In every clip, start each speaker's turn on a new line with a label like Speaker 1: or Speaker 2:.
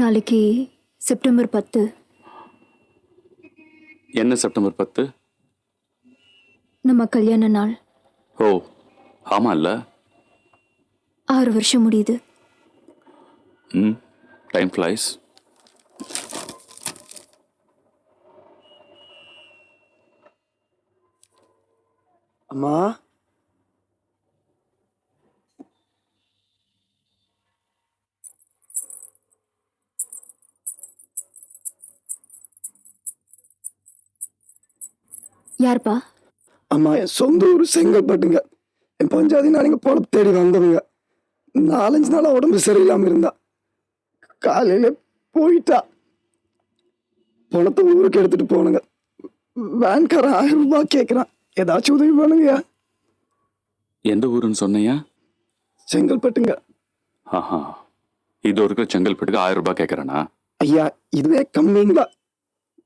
Speaker 1: நாளைக்கு செப்டம்பர் 10.
Speaker 2: என்ன செப்டம்பர் 10?
Speaker 1: நம்ம கல்யாண நாள்.
Speaker 2: ஓ ஆமா இல்ல.
Speaker 1: 6 வருஷம் முடியுது.
Speaker 2: Time flies.
Speaker 3: அம்மா,
Speaker 1: யாருப்பா?
Speaker 3: அம்மா என் சொந்த ஊர் செங்கல்பட்டுங்க. என் பஞ்சாதி நான் இங்கே பொழப்பு தேடி வந்தவங்க. 4-5 நாளாக உடம்பு சரியில்லாமல் இருந்தா. காலையில் போயிட்டா. பணத்தை ஊருக்கு எடுத்துட்டு போனுங்க. வேன்காரன் 1000 ரூபாய் கேட்குறான். ஏதாச்சும் உதவி பண்ணுங்கய்யா.
Speaker 2: எந்த ஊருன்னு சொன்னையா?
Speaker 3: செங்கல்பட்டுங்க.
Speaker 2: ஆஹா, இது ஒரு செங்கல்பட்டுக்கு 1000 ரூபாய் கேட்கறானா?
Speaker 3: ஐயா, இதுவே கம்மிங்களா?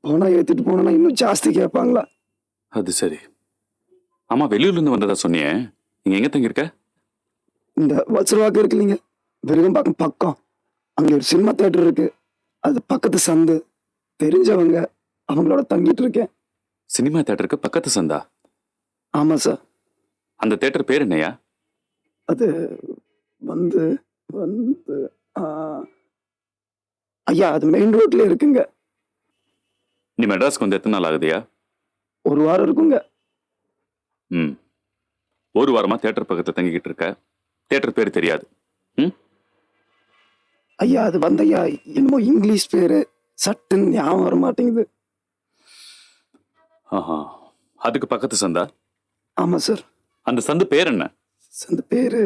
Speaker 3: போனா ஏற்றிட்டு போனா இன்னும் ஜாஸ்தி கேட்பாங்களா?
Speaker 2: அது சரி. ஆமா, வெளியூர்ல இருந்து வந்ததா சொன்னியே, நீங்க எங்க தங்கியிருக்க?
Speaker 3: இந்த வச்சரவாக்கு இருக்கு இல்லைங்க, விருகம்பாக்கம் பக்கம். அங்கே ஒரு சினிமா தேட்டர் இருக்கு. அது பக்கத்து சந்து. தெரிஞ்சவங்க, அவங்களோட தங்கிட்டு இருக்கேன்.
Speaker 2: சினிமா தேட்டருக்கு பக்கத்து சந்தா?
Speaker 3: ஆமா சார்.
Speaker 2: அந்த தேட்டர் பேர் என்னையா?
Speaker 3: அது வந்து வந்து ஆ, ஐயா, அது மெயின் ரோட்ல இருக்குங்க.
Speaker 2: நீ மெட்ராஸ்க்கு வந்து எத்தனை நாள் ஆகுதுயா?
Speaker 3: 1 வாரம் இருக்குங்க.
Speaker 2: ஒரு வாரமா தேட்டர் பக்கத்துல தங்கிக்கிட்டு இருக்க. தேட்டர் பேர் தெரியாது?
Speaker 3: ஐயா, அது ஐயா என்னமோ இங்கிலீஷ் பேரு சட்டுன்னு ஞாபகம் வர மாட்டேங்குது.
Speaker 2: ஆஹா, அதுக்கு பக்கத்து சந்தா?
Speaker 3: ஆமா சார்.
Speaker 2: அந்த சந்து பேர் என்ன?
Speaker 3: சந்து பேரு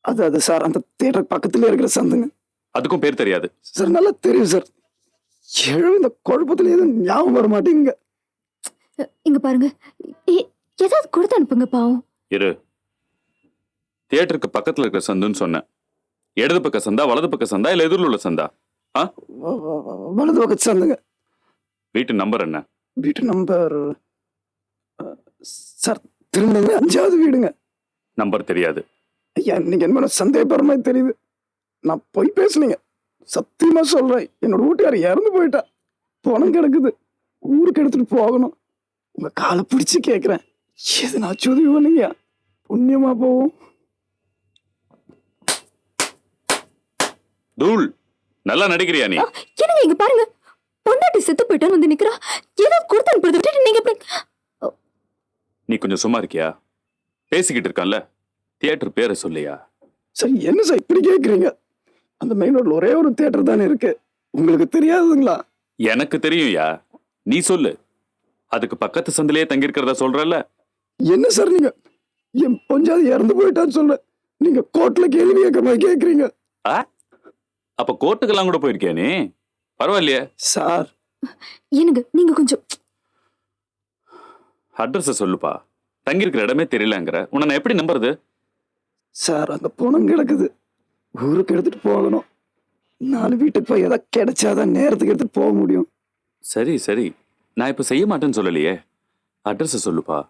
Speaker 3: அது சார், அந்த தேட்டர் பக்கத்துல இருக்கிற சந்துங்க.
Speaker 2: அதுக்கும் பேர் தெரியாது
Speaker 3: சார்? நல்லா தெரியும் சார். இந்த குழப்பத்துல எதுவும் ஞாபகம் வர மாட்டேங்குங்க.
Speaker 1: இங்க பாருங்க, ஏதாவது கொடுத்து அனுப்புங்க பாவம்.
Speaker 2: இரு. தியேட்டருக்கு பக்கத்துல இருக்கிற சந்துன்னு சொன்னேன். இடது பக்க சந்தா, வலது பக்க சந்தா, இல்ல எதிரில் உள்ள சந்தா?
Speaker 3: வலது பக்கத்து சந்துங்க.
Speaker 2: வீட்டு நம்பர் என்ன?
Speaker 3: வீட்டு நம்பர் சார், திரும்ப 5வது வீடுங்க.
Speaker 2: நம்பர் தெரியாது?
Speaker 3: ஐயா, நீங்க என்ன சந்தேகப்படுற மாதிரி தெரியுது. நான் போய் பேசலீங்க, சத்தியமா சொல்றேன். என்னோட வீட்டுக்கார இறந்து போயிட்டா. பணம் கிடக்குது, ஊருக்கு எடுத்துட்டு போகணும். உங்க காலை பிடிச்சு கேட்கிறேன், எதுனாச்சும் உதவி பண்ணுங்க. புண்ணியமா போவோம்.
Speaker 2: தூள், நல்லா நடிக்கிறியா நீ?
Speaker 1: என்னங்க இங்க பாருங்க, பொண்டாட்டி செத்து போயிட்டான்னு வந்து நிக்கிறா. ஏதாவது கொடுத்து அனுப்புறது விட்டுட்டு நீங்க எப்படி?
Speaker 2: நீ கொஞ்சம் சும்மா இருக்கியா? பேசிக்கிட்டு இருக்கான்ல, தியேட்டர் பேரை சொல்லியா?
Speaker 3: சரி, என்ன சார் இப்படி கேக்குறீங்க? அந்த மெயின் ரோட்ல ஒரே ஒரு தியேட்டர் தானே இருக்கு. உங்களுக்கு தெரியாதுங்களா?
Speaker 2: எனக்கு தெரியும்யா, நீ சொல்லு. அதுக்கு பக்கத்து சந்திலேயே தங்கியிருக்கிறதா சொல்றல்ல?
Speaker 3: என்ன சார் நீங்க, என் பஞ்சாதி இறந்து போயிட்டான்னு சொல்ல நீங்க கோர்ட்ல கேள்வி கேட்க மாதிரி கேக்குறீங்க.
Speaker 2: அப்ப கோர்ட்டுக்கெல்லாம் கூட போயிருக்கியா நீ? பரவாயில்லையே
Speaker 3: சார்.
Speaker 1: எனக்கு நீங்க கொஞ்சம்
Speaker 2: அட்ரஸ சொல்லுப்பா. தங்கியிருக்கிற இடமே தெரியலங்கிற உன்னை நான் எப்படி நம்புறது?
Speaker 3: சார், அங்க பணம் கிடக்குது, ஊருக்கு எடுத்துட்டு போகணும். 4 வீட்டுக்கு போய் ஏதாவது கிடைச்சாதான் நேரத்துக்கு எடுத்துட்டு போக முடியும்.
Speaker 2: சரி சரி, நான் இப்ப செய்ய மாட்டேன்னு சொல்லலையே. அட்ரஸ சொல்லுப்பா.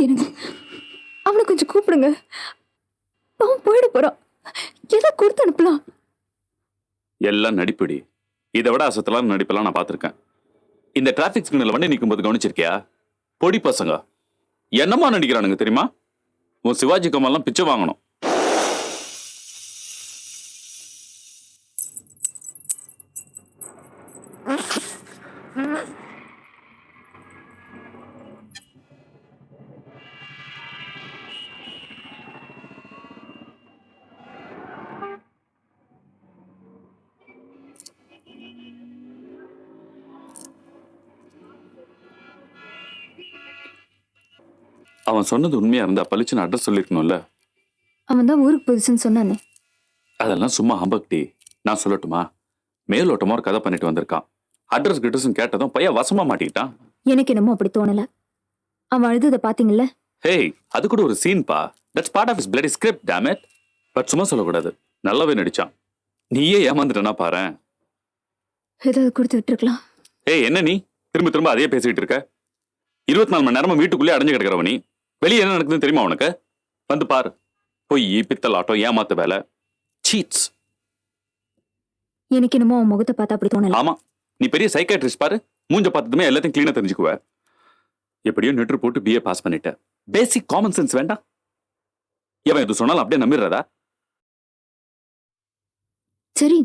Speaker 1: எனக்கு அவனை கொஞ்சம் கூப்பிடுங்க. அவன் போயிட போறான். ஏதாவது கொடுத்து அனுப்பலாம்.
Speaker 2: எல்லாம் நடிப்படி. இதை விட அசத்தலாம் நடிப்பெல்லாம் நான் பார்த்திருக்கேன். இந்த டிராபிக் சிக்னல் வண்டி நிற்கும் போது கவனிச்சிருக்கியா? பொடி பசங்க என்னமா நடிக்கிறானுங்க தெரியுமா? உன் சிவாஜி கமல்லாம் பிச்சை வாங்கணும். அவன் சொன்னது உண்மையா இருந்தா பளிச்சுன்னு அட்ரஸ் சொல்லிருக்கணும்ல.
Speaker 1: அவன் தான் ஊருக்கு புதுசுன்னு சொன்னானே.
Speaker 2: அதெல்லாம் சும்மா ஹம்பக்டி. நான் சொல்லட்டுமா? மேலோட்டமா ஒரு கதை பண்ணிட்டு வந்திருக்கான். அட்ரஸ் கிட்டஸ் கேட்டதும் பையன் வசமா மாட்டிக்கிட்டான்.
Speaker 1: எனக்கு என்னமோ அப்படி தோணல. அவன் அழுததை பாத்தீங்கல்ல?
Speaker 2: ஹேய், அது கூட ஒரு சீன் பா. That's part of his bloody script, damn it. But சும்மா சொல்லக்கூடாது. நல்லாவே நடிச்சான். நீயே ஏமாந்துட்டனா பாரேன்.
Speaker 1: ஏதாவது கொடுத்து விட்டுருக்கலாம்.
Speaker 2: ஏய், என்ன நீ திரும்ப திரும்ப அதே பேசிட்டு இருக்க? 24 மணி நேரமா வீட்டுக்குள்ளே அடைஞ்சு கிடக்கிறவ நீ. வெளியே என்ன நடக்குதுன்னு தெரியுமா உனக்கு? வந்து பாரு. பொய், பித்தலாட்டம், ஏமாத்த வேலை, சீட்ஸ்.
Speaker 1: எனக்கு என்னமோ அவன் முகத்தை பார்த்தா அப்படி தோணல.
Speaker 2: ஆமா, நீ பெரிய சைக்காட்ரிஸ்ட் பாரு. மூஞ்ச பார்த்ததுமே எல்லாத்தையும் கிளீனா தெரிஞ்சுக்குவ. எப்படியோ நெட்ரு போட்டு பிஏ பாஸ் பண்ணிட்ட. பேசிக் காமன் சென்ஸ் வேண்டாம்? எவன் எது சொன்னாலும் அப்படியே நம்பிடுறதா?
Speaker 1: சரி,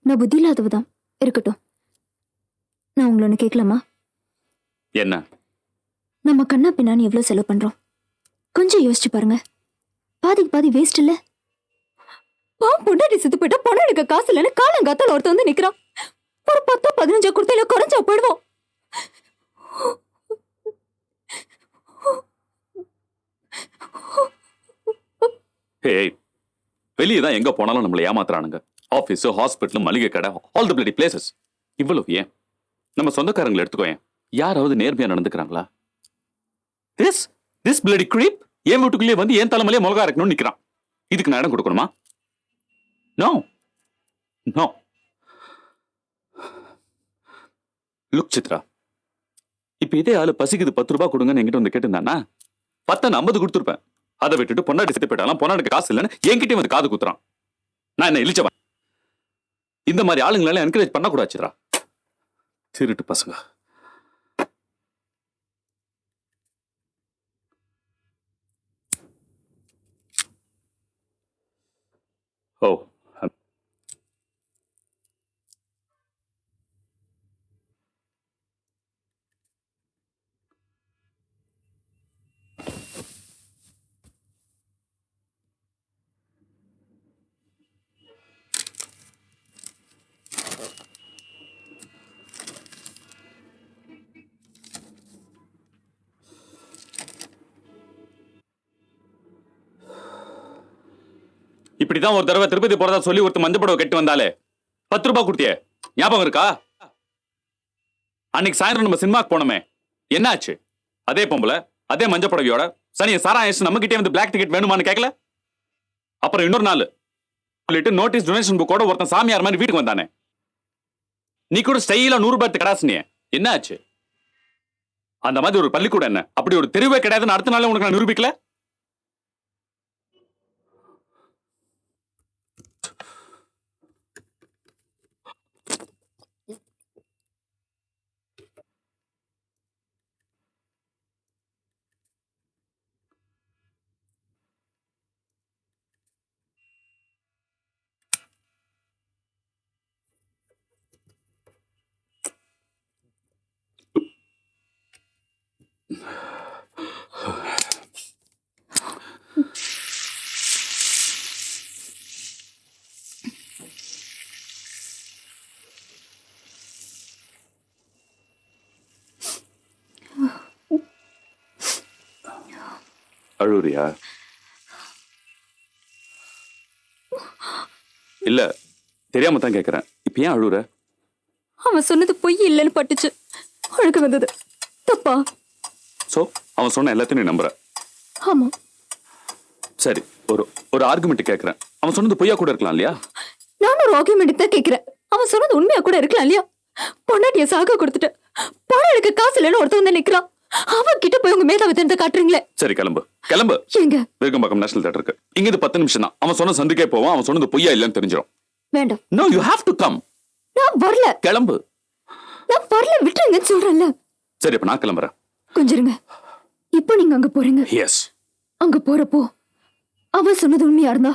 Speaker 1: நான் புத்தி இல்லாதவதான் இருக்கட்டும். நான் உங்களை ஒண்ணு கேட்கலாமா?
Speaker 2: என்ன?
Speaker 1: நம்ம கண்ணா பின்னான்னு எவ்வளவு செலவு பண்றோம் கொஞ்சம் யோசிச்சு பாருங்க. பாதிக்கு பாதி வேஸ்ட் இல்ல? பொண்டாட்டி செத்து போயிட்டா பணம் எடுக்க காசு இல்லைன்னு காலங்காத்தால ஒருத்த வந்து நிக்கிறான். ஒரு 10-15 கொடுத்தையில குறைஞ்சா போயிடுவோம்.
Speaker 2: வெளியே தான் எங்க போனாலும் நம்மளை ஏமாத்துறானுங்க. ஆபீஸ், ஹாஸ்பிட்டல், மளிகை கடை, ஆல் தி பிளடி பிளேசஸ். இவ்வளவு ஏன்? நம்ம சொந்தக்காரங்களை எடுத்துக்கோயேன். யாராவது நேர்மையா நடந்துக்கிறாங்களா? திஸ் பிளடி creep என் வீட்டுக்குள்ளேயே வந்து என் தலைமையிலே மிளகா இருக்கணும்னு நிக்கிறான். இதுக்கு நான் இடம் கொடுக்கணுமா? No no. லுக் சித்ரா, இப்ப இதே ஆளு பசிக்குது 10 ரூபாய் கொடுங்கன்னு என்கிட்ட வந்து கேட்டிருந்தானா 10 50 கொடுத்துருப்பேன். அதை விட்டுட்டு பொன்னாடி செத்து போயிட்டாலும் பொன்னாடிக்கு காசு இல்லைன்னு என்கிட்ட வந்து காது குத்துறான். நான் என்ன இழிச்சவன்? இந்த மாதிரி ஆளுங்களால என்கரேஜ் பண்ணக்கூடாது சித்ரா. திருட்டு பசங்க. ஓ, இப்படிதான் ஒரு தடவை திருப்பதி போறதா சொல்லி ஒருத்தர் மஞ்சள் புடவை கட்டி வந்தாலே 10 ரூபாய் கொடுத்தியே, ஞாபகம் இருக்கா? அன்னைக்கு சாயந்தரம் நம்ம சினிமாக்கு போனோமே, என்ன ஆச்சு? அதே பொம்பளை அதே மஞ்சள் புடவையோட சனிய சாரா நம்ம கிட்டே வந்து பிளாக் டிக்கெட் வேணுமான்னு கேட்கல. அப்புறம் இன்னொரு நாள் சொல்லிட்டு நோட்டீஸ் டொனேஷன் புக்கோட ஒருத்தன் சாமியார் மாதிரி வீட்டுக்கு வந்தானே, நீ கூட ஸ்டைலா 100 ரூபாய் கடாசுனிய, என்ன ஆச்சு? அந்த மாதிரி ஒரு பள்ளிக்கூடம் என்ன அப்படி ஒரு தெருவே கிடையாதுன்னு அடுத்த நாளே உனக்கு நான் நிரூபிக்கல. அழுறியா? இல்ல, தெரியாம தான் கேக்குறேன். இப்ப ஏன் அழுற?
Speaker 1: அவன் சொன்னது பொய் இல்லைன்னு பட்டுச்சு. அழுக வந்தது. தப்பா?
Speaker 2: சோ அவன் சொன்ன எல்லாத்தையும் நீ நம்புற?
Speaker 1: ஆமா.
Speaker 2: சரி, ஒரு ஆர்குமெண்ட் கேக்குறேன். அவன் சொன்னது பொய்யா கூட இருக்கலாம் இல்லையா?
Speaker 1: நானும் ஒரு ஆர்குமெண்ட் தான் கேக்குறேன். அவன் சொன்னது உண்மையா கூட இருக்கலாம் இல்லையா? பொண்டாட்டிய சாக கொடுத்துட்டு பணம் எடுக்க காசு இல்லைன்னு ஒருத்தன் வந்து நிக்கிறான். அவன் கிட்ட போய் உங்க மேதாவை தெரிந்து காட்டுறீங்களே.
Speaker 2: சரி, கிளம்பு கிளம்பு.
Speaker 1: எங்க?
Speaker 2: விருகம்பாக்கம் நேஷனல் தியேட்டர் இருக்கு. இங்க இருந்து 10 நிமிஷம் தான். அவன் சொன்ன சந்துக்கே போவான். அவன் சொன்னது பொய்யா இல்லைன்னு தெரிஞ்சிடும்.
Speaker 1: வேண்டாம்.
Speaker 2: No, you have to come.
Speaker 1: நான் வரல.
Speaker 2: கிளம்பு.
Speaker 1: நான் வரல, விட்டுருங்கன்னு சொல்றேன்ல.
Speaker 2: சரி, அப்ப நான் கிளம்புறேன்.
Speaker 1: கொஞ்சம் இருங்க. இப்போ நீங்க அங்க போறீங்க.
Speaker 2: எஸ்.
Speaker 1: அங்க போறப்போ அவன் சொன்னது உண்மையா இருந்தா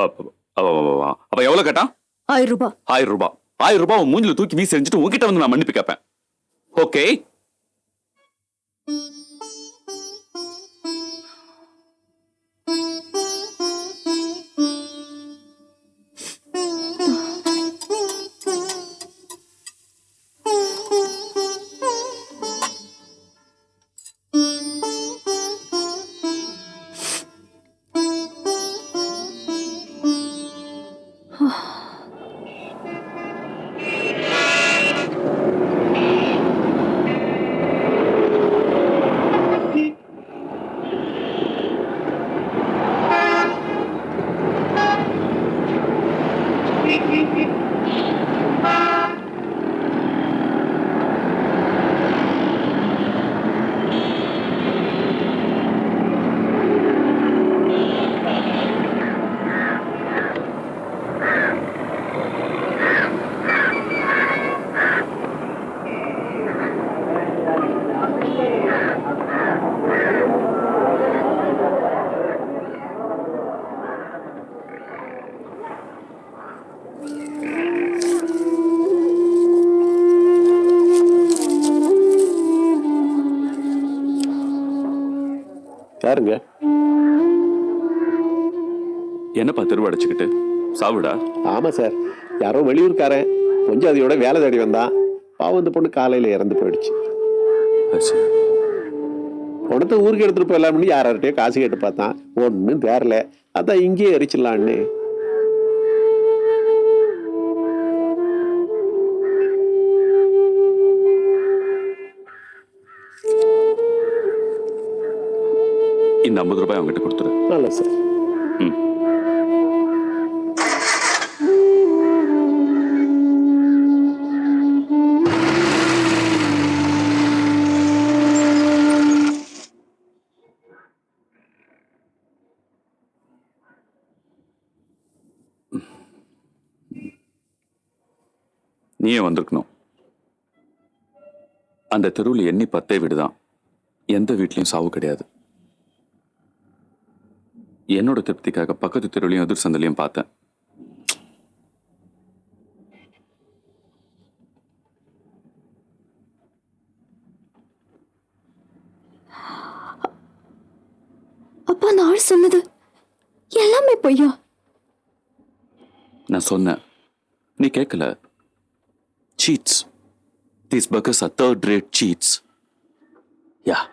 Speaker 2: அப்ப எவ்வளவு கேட்டான்?
Speaker 1: 1000 ரூபாய்.
Speaker 2: 1000 ரூபாய். 1000 ரூபாய் மூஞ்சில தூக்கி வீசி எறிஞ்சிட்டு உன்கிட்ட வந்து நான் மன்னிப்பு கேட்பேன். ஓகே?
Speaker 4: யாருங்க?
Speaker 2: என்னப்பா திருவடைச்சுக்கிட்டு சாவுடா?
Speaker 4: ஆமா சார், யாரோ வெளியூர்காரன் கொஞ்சம் அதையோட வேலை தேடி வந்தான். பாவம், இந்த பொண்ணு காலையில இறந்து போயிடுச்சு. உடத்த ஊருக்கு எடுத்துட்டு போயிடலாம்னு யார்கிட்டயோ காசு கேட்டு பார்த்தான், ஒன்னும் தேரல. அதான் இங்கேயே எரிச்சிடலான்னு.
Speaker 2: இந்த 50 ரூபாய் அவங்ககிட்ட கொடுத்துரு.
Speaker 4: நல்ல சார்.
Speaker 2: நீயே வந்திருக்கணும். அந்த தெருவில் எண்ணி 10 வீடு தான். எந்த வீட்லயும் சாவு கிடையாது. என்னோட திருப்திக்காக பக்கத்து தெருவிலையும் எதிர் சந்தலையும் பார்த்தேன்.
Speaker 1: அப்பா அந்த ஆள் சொன்னது எல்லாமே பொய்யா?
Speaker 2: நான் சொன்னேன், நீ கேட்கல. Cheats. These buggers are third-rate cheats. Yeah.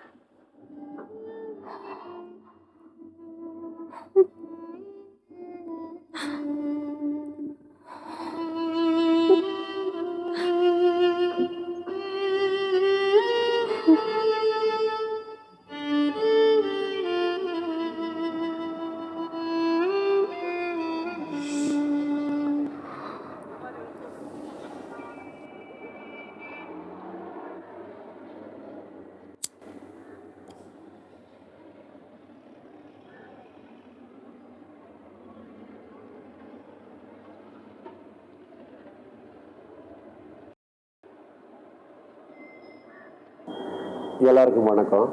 Speaker 4: எல்லாருக்கும் வணக்கம்.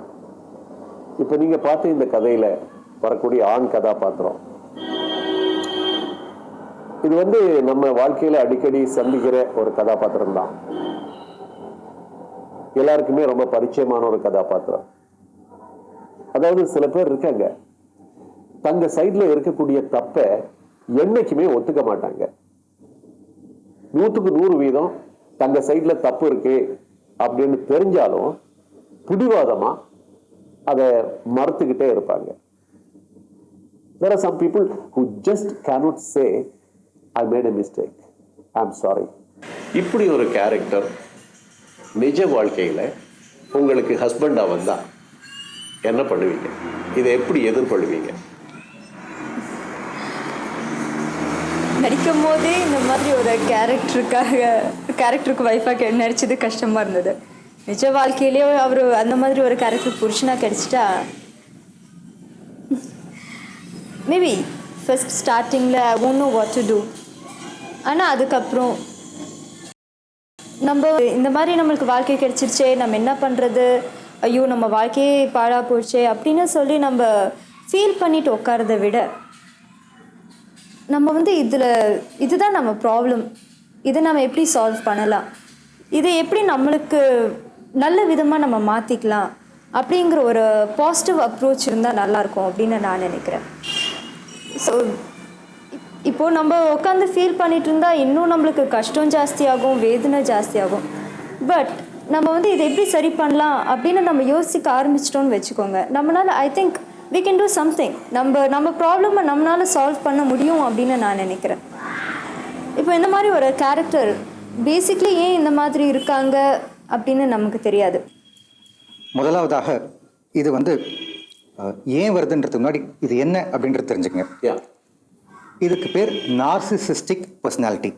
Speaker 4: இப்ப நீங்க பார்த்த இந்த கதையில வரக்கூடிய ஆண் கதாபாத்திரம், இது நம்ம வாழ்க்கையில அடிக்கடி சந்திக்கிற ஒரு கதாபாத்திரம் தான். எல்லாருக்குமே ரொம்ப பரிச்சயமான ஒரு கதாபாத்திரம். அதாவது சில பேர் இருக்காங்க, தங்க சைட்ல இருக்கக்கூடிய தப்ப என்னைக்குமே ஒத்துக்க மாட்டாங்க. 100க்கு 100% தங்க சைட்ல தப்பு இருக்கு அப்படின்னு தெரிஞ்சாலும் பிடிவாதமா அதை மறுத்துக்கிட்டே இருப்பாங்க. There are some people who just cannot say I made a mistake, I'm sorry. இப்படி ஒரு கேரக்டர் நிஜ வாழ்க்கையில உங்களுக்கு ஹஸ்பண்டா வந்தா என்ன பண்ணுவீங்க? இதை எப்படி எதிர்கொள்வீங்க?
Speaker 5: நடிக்கும் போதே இந்த மாதிரி ஒரு கேரக்டருக்கு வைஃபாக நடிச்சது கஷ்டமாக இருந்தது. நிஜ வாழ்க்கையிலேயே அவர் அந்த மாதிரி ஒரு கேரக்டர் புருஷனாக கிடைச்சிட்டா மேபி ஃபர்ஸ்ட் ஸ்டார்டிங்கில் ஐ won't know what to do. ஆனால் அதுக்கப்புறம் நம்ம இந்த மாதிரி நம்மளுக்கு வாழ்க்கை கிடைச்சிருச்சே, நம்ம என்ன பண்ணுறது, ஐயோ நம்ம வாழ்க்கையே பாழாக போயிடுச்சே அப்படின்னு சொல்லி நம்ம ஃபீல் பண்ணிட்டு உட்காரதை விட நம்ம இதுதான் நம்ம ப்ராப்ளம், இதை நம்ம எப்படி சால்வ் பண்ணலாம், இதை எப்படி நம்மளுக்கு நல்ல விதமாக நம்ம மாற்றிக்கலாம் அப்படிங்கிற ஒரு பாசிட்டிவ் அப்ரோச் இருந்தால் நல்லாயிருக்கும் அப்படின்னு நான் நினைக்கிறேன். ஸோ இப்போது நம்ம உட்காந்து ஃபீல் பண்ணிகிட்டு இருந்தால் இன்னும் நம்மளுக்கு கஷ்டம் ஜாஸ்தியாகும், வேதனை ஜாஸ்தியாகும். பட் நம்ம வந்து இதை எப்படி சரி பண்ணலாம் அப்படின்னு நம்ம யோசிக்க ஆரம்பிச்சிட்டோன்னு வச்சுக்கோங்க, நம்மளால் I think we can do something. நம்ம ப்ராப்ளமை நம்மளால சால்வ் பண்ண முடியும் அப்படின்னு நான் நினைக்கிறேன். இப்போ இந்த மாதிரி ஒரு கேரக்டர் பேசிக்லி ஏன் இந்த மாதிரி இருக்காங்க அப்படின்னு நமக்கு தெரியாது.
Speaker 6: முதலாவதாக இது வந்து ஏன் வருதுன்றதுக்கு முன்னாடி இது என்ன அப்படின்றது தெரிஞ்சுக்கங்க. இதுக்கு பேர் நார்சிசிஸ்டிக் பர்சனாலிட்டி.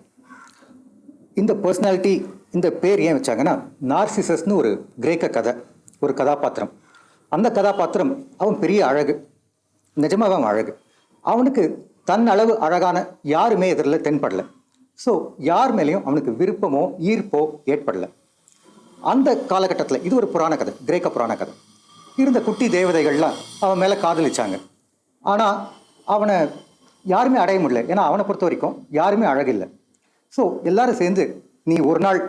Speaker 6: இந்த பர்சனாலிட்டி, இந்த பேர் ஏன் வச்சாங்கன்னா, நார்சிசஸ்னு ஒரு கிரேக்க கதை, ஒரு கதாபாத்திரம். அந்த கதாபாத்திரம் அவன் பெரிய அழகு, நிஜமாக அவன் அழகு. அவனுக்கு தன் அளவு அழகான யாருமே எதிரில் தென்படலை. ஸோ யார் மேலேயும் அவனுக்கு விருப்பமோ ஈர்ப்போ ஏற்படலை. அந்த காலகட்டத்தில், இது ஒரு புராண கதை, கிரேக்க புராண கதை, இருந்த குட்டி தேவதைகள்லாம் அவன் மேலே காதலிச்சாங்க. ஆனால் அவனை யாருமே அடைய முடியல. ஏன்னா அவனை பொறுத்த வரைக்கும் யாருமே அழகில்லை. ஸோ எல்லாரும் சேர்ந்து நீ ஒரு நாள்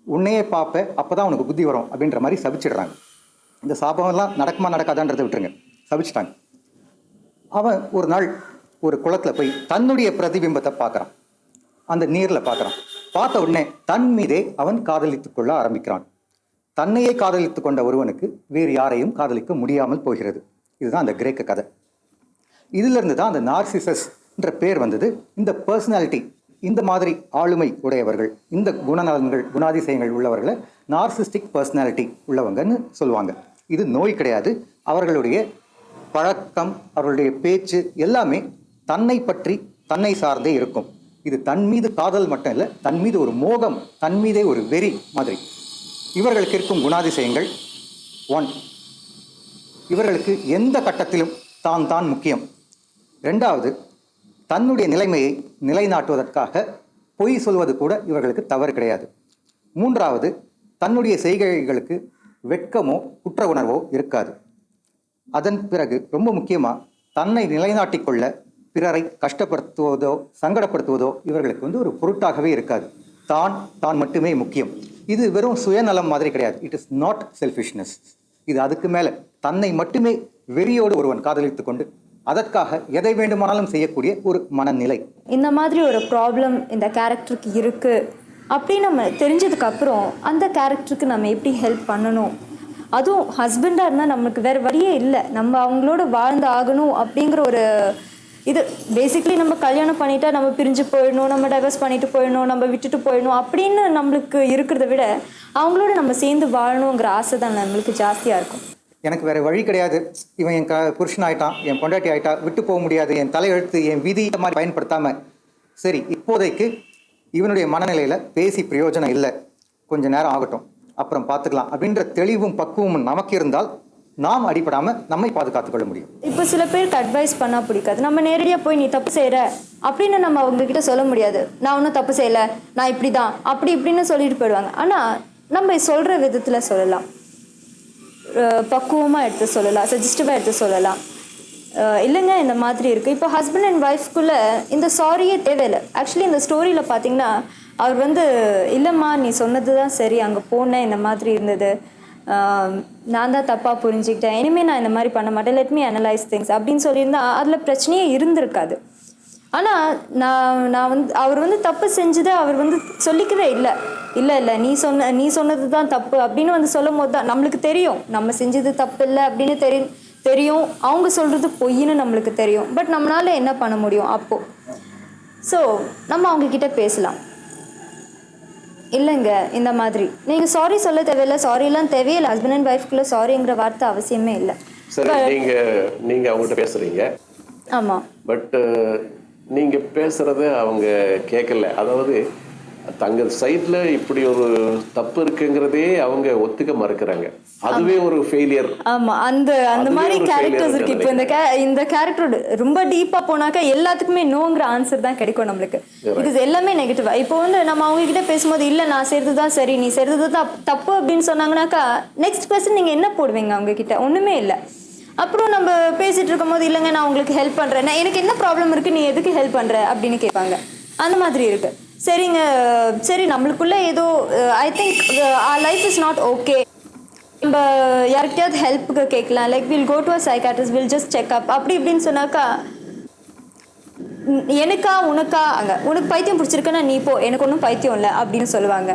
Speaker 6: உன்னையே பார்ப்ப, அப்போ தான் உனக்கு புத்தி வரும் அப்படின்ற மாதிரி சபிச்சிடுறாங்க. இந்த சாபமெல்லாம் நடக்குமா நடக்காதான்றதை விட்டுருங்க, சபிச்சிட்டாங்க. அவன் ஒரு நாள் ஒரு குளத்தில் போய் தன்னுடைய பிரதிபிம்பத்தை பார்க்குறான். அந்த நீரில் பார்க்குறான். பார்த்த உடனே தன் மீதே அவன் காதலித்து கொள்ள ஆரம்பிக்கிறான். தன்னையே காதலித்து கொண்ட ஒருவனுக்கு வேறு யாரையும் காதலிக்க முடியாமல் போகிறது. இதுதான் அந்த கிரேக்க கதை. இதிலிருந்து தான் அந்த நார்சிசஸ் என்ற பேர் வந்தது. இந்த பர்சனாலிட்டி, இந்த மாதிரி ஆளுமை உடையவர்கள், இந்த குணநலன்கள் குணாதிசயங்கள் உள்ளவர்களை நார்சிஸ்டிக் பர்சனாலிட்டி உள்ளவங்கன்னு சொல்லுவாங்க. இது நோய் கிடையாது. அவர்களுடைய பழக்கம், அவர்களுடைய பேச்சு எல்லாமே தன்னை பற்றி, தன்னை சார்ந்தே இருக்கும். இது தன் மீது காதல் மட்டும் இல்லை, தன் மீது ஒரு மோகம், தன் மீதே ஒரு வெறி மாதிரி. இவர்களுக்கு இருக்கும் குணாதிசயங்கள் 1, இவர்களுக்கு எந்த கட்டத்திலும் தான் தான் முக்கியம். 2வது, தன்னுடைய நிலைமையை நிலைநாட்டுவதற்காக பொய் சொல்வது கூட இவர்களுக்கு தவறு கிடையாது. 3வது, தன்னுடைய செய்கைகளுக்கு வெட்கமோ குற்ற உணர்வோ இருக்காது. அதன் பிறகு ரொம்ப முக்கியமாக, தன்னை நிலைநாட்டிக் கொள்ள பிறரை கஷ்டப்படுத்துவதோ சங்கடப்படுத்துவதோ இவர்களுக்கு வந்து ஒரு பொருட்டாகவே இருக்காது. தான் மட்டுமே முக்கியம். இது வெறும் சுயநலம் மாதிரி கிடையாது. It is not selfishness. இது அதுக்கு மேலே தன்னை மட்டுமே வெறியோடு ஒருவன் காதலித்து கொண்டு அதற்காக எதை வேண்டுமானாலும் செய்யக்கூடிய ஒரு மனநிலை.
Speaker 5: இந்த மாதிரி ஒரு ப்ராப்ளம் இந்த கேரக்டருக்கு இருக்குது அப்படின்னு நம்ம தெரிஞ்சதுக்கப்புறம் அந்த கேரக்டருக்கு நம்ம எப்படி ஹெல்ப் பண்ணணும், அதுவும் ஹஸ்பண்டாக இருந்தால் நமக்கு வேறு வழியே இல்லை, நம்ம அவங்களோட வாழ்ந்து ஆகணும் அப்படிங்கிற ஒரு இது. பேசிக்லி நம்ம கல்யாணம் பண்ணிட்டா நம்ம பிரிஞ்சு போயிடணும், நம்ம டைவர்ஸ் பண்ணிட்டு போயிடணும், நம்ம விட்டுட்டு போயிடணும் அப்படின்னு நம்மளுக்கு இருக்கிறத விட அவங்களோட நம்ம சேர்ந்து வாழணுங்கிற ஆசை தான் நம்மளுக்கு ஜாஸ்தியாக இருக்கும்.
Speaker 6: எனக்கு வேறு வழி கிடையாது, இவன் என் புருஷன் ஆகிட்டான், என் பொண்டாட்டி ஆகிட்டா, விட்டு போக முடியாது, என் தலையெழுத்து, என் விதி மாதிரி பயன்படுத்தாமல், சரி இப்போதைக்கு இவனுடைய மனநிலையில் பேசி பிரயோஜனம் இல்லை, கொஞ்சம் நேரம் ஆகட்டும், அப்புறம் பார்த்துக்கலாம் அப்படின்ற தெளிவும் பக்குவமும் நமக்கு இருந்தால் நாம் அடிப்படாமல் நம்மை பாதுகாத்துக் கொள்ள முடியும்.
Speaker 5: இப்போ சில பேருக்கு அட்வைஸ் பண்ணால் பிடிக்காது. நம்ம நேரடியாக போய் நீ தப்பு செய்கிற அப்படின்னு நம்ம அவங்கக்கிட்ட சொல்ல முடியாது. நான் ஒன்றும் தப்பு செய்யலை, நான் இப்படி தான் அப்படி இப்படின்னு சொல்லிட்டு போயிடுவாங்க. ஆனால் நம்ம சொல்கிற விதத்தில் சொல்லலாம், பக்குவமாக எடுத்து சொல்லலாம், சஜஸ்டிவாக எடுத்து சொல்லலாம். இல்லைங்க இந்த மாதிரி இருக்குது. இப்போ ஹஸ்பண்ட் அண்ட் ஒய்ஃப்குள்ளே இந்த சாரியே தேவையில்லை. ஆக்சுவலி இந்த ஸ்டோரியில் பார்த்தீங்கன்னா அவர் வந்து இல்லைம்மா நீ சொன்னது தான் சரி, அங்கே போனேன் இந்த மாதிரி இருந்தது, நான் தான் தப்பாக புரிஞ்சுக்கிட்டேன், இனிமேல் நான் இந்த மாதிரி பண்ண மாட்டேன், லெட் மீ அனலைஸ் திங்ஸ் அப்படின்னு சொல்லியிருந்தா அதில் பிரச்சனையே இருந்திருக்காது. ஆனால் நான் வந்து அவர் வந்து தப்பு செஞ்சதை அவர் வந்து சொல்லிக்கவே இல்லை. இல்லை நீ சொன்னது தான் தப்பு அப்படின்னு வந்து சொல்லும் போது தான் நம்மளுக்கு தெரியும் நம்ம செஞ்சது தப்பு இல்லை அப்படின்னு தெரியும், அவங்க சொல்கிறது பொய்ன்னு நம்மளுக்கு தெரியும். பட் நம்மளால் என்ன பண்ண முடியும் அப்போது? ஸோ நம்ம அவங்கக்கிட்ட பேசலாம், இல்லைங்க இந்த மாதிரி நீங்கள் சாரி சொல்ல தேவையில்லை, சாரிலாம் தேவையில்லை, ஹஸ்பண்ட் அண்ட் ஒய்ஃப்குள்ளே சாரிங்கிற வார்த்தை அவசியமே இல்லை.
Speaker 4: சரி, நீங்கள் அவங்ககிட்ட பேசுகிறீங்க.
Speaker 5: ஆமாம்.
Speaker 4: பட் நீங்கள் பேசுகிறத அவங்க கேட்கல. அதாவது தங்கள் சைடில் இப்படி ஒரு தப்பு இருக்குங்கிறதே அவங்க ஒத்துக்க மறுக்கிறாங்க. அதுவே ஒரு ஃபெயிலியர்.
Speaker 5: ஆமாம், அந்த மாதிரி கேரக்டர்ஸ் இருக்கு. இப்போ இந்த கேரக்டர் ரொம்ப டீப்பாக போனாக்கா எல்லாத்துக்குமே நோங்கிற ஆன்சர் தான் கிடைக்கும் நம்மளுக்கு. பிகாஸ் எல்லாமே நெகட்டிவா. இப்போ வந்து நம்ம அவங்க கிட்ட பேசும்போது இல்லை நான் செய்கிறது தான் சரி, நீ செய்கிறது தான் தப்பு அப்படின்னு சொன்னாங்கன்னாக்கா நெக்ஸ்ட் பர்சன் நீங்கள் என்ன போடுவீங்க அவங்க கிட்ட? ஒன்றுமே இல்லை. அப்புறம் நம்ம பேசிகிட்டு இருக்கும் போது இல்லைங்க நான் உங்களுக்கு ஹெல்ப் பண்ணுறேன், எனக்கு என்ன ப்ராப்ளம் இருக்குது, நீ எதுக்கு ஹெல்ப் பண்ணுற அப்படின்னு கேட்பாங்க. அந்த மாதிரி இருக்குது. சரிங்க, சரி நம்மளுக்குள்ளே ஏதோ I think our life is not okay. நம்ம யார்கிட்டயாவது ஹெல்ப்புக்கு கேட்கலாம், like will go to a psychiatrist, will just checkup அப்படி இப்படின்னு சொன்னாக்கா எனக்கா உனக்கா அங்கே உனக்கு பைத்தியம் பிடிச்சிருக்குன்னா நீ போ, எனக்கு ஒன்றும் பைத்தியம் இல்லை அப்படின்னு சொல்லுவாங்க.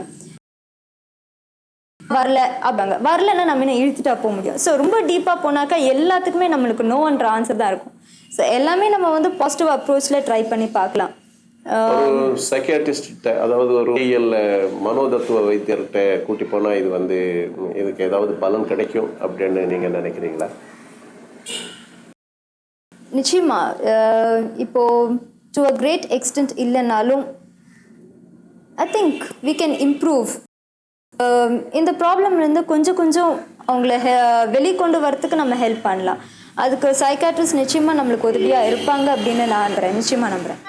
Speaker 5: வரல அப்படிங்க, வரலன்னா நம்ம என்ன இழுத்துட்டா போக முடியும். ஸோ ரொம்ப டீப்பாக போனாக்கா எல்லாத்துக்குமே நம்மளுக்கு நோன்ற ஆன்சர் தான் இருக்கும். ஸோ எல்லாமே நம்ம வந்து பாசிட்டிவ் அப்ரோச்சில் ட்ரை பண்ணி பார்க்கலாம்.
Speaker 7: ஒரு சைக்கியாட்ரிஸ்ட், அதாவது ஒரு மனோதத்துவ வைத்தியர்கிட்ட கூட்டி போனால் இது வந்து இதுக்கு ஏதாவது பலன் கிடைக்கும் அப்படின்னு நீங்கள் நினைக்கிறீங்களா?
Speaker 5: நிச்சயமா. இப்போ டு அ கிரேட் எக்ஸ்டென்ட் இல்லைனாலும் I think we can improve. இந்த ப்ராப்ளம்லேருந்து கொஞ்சம் கொஞ்சம் அவங்கள வெளிக்கொண்டு வரத்துக்கு நம்ம ஹெல்ப் பண்ணலாம். அதுக்கு சைக்காட்ரிஸ்ட் நிச்சயமாக நம்மளுக்கு உதவியாக இருப்பாங்க அப்படின்னு நான் நிச்சயமாக நம்புகிறேன்.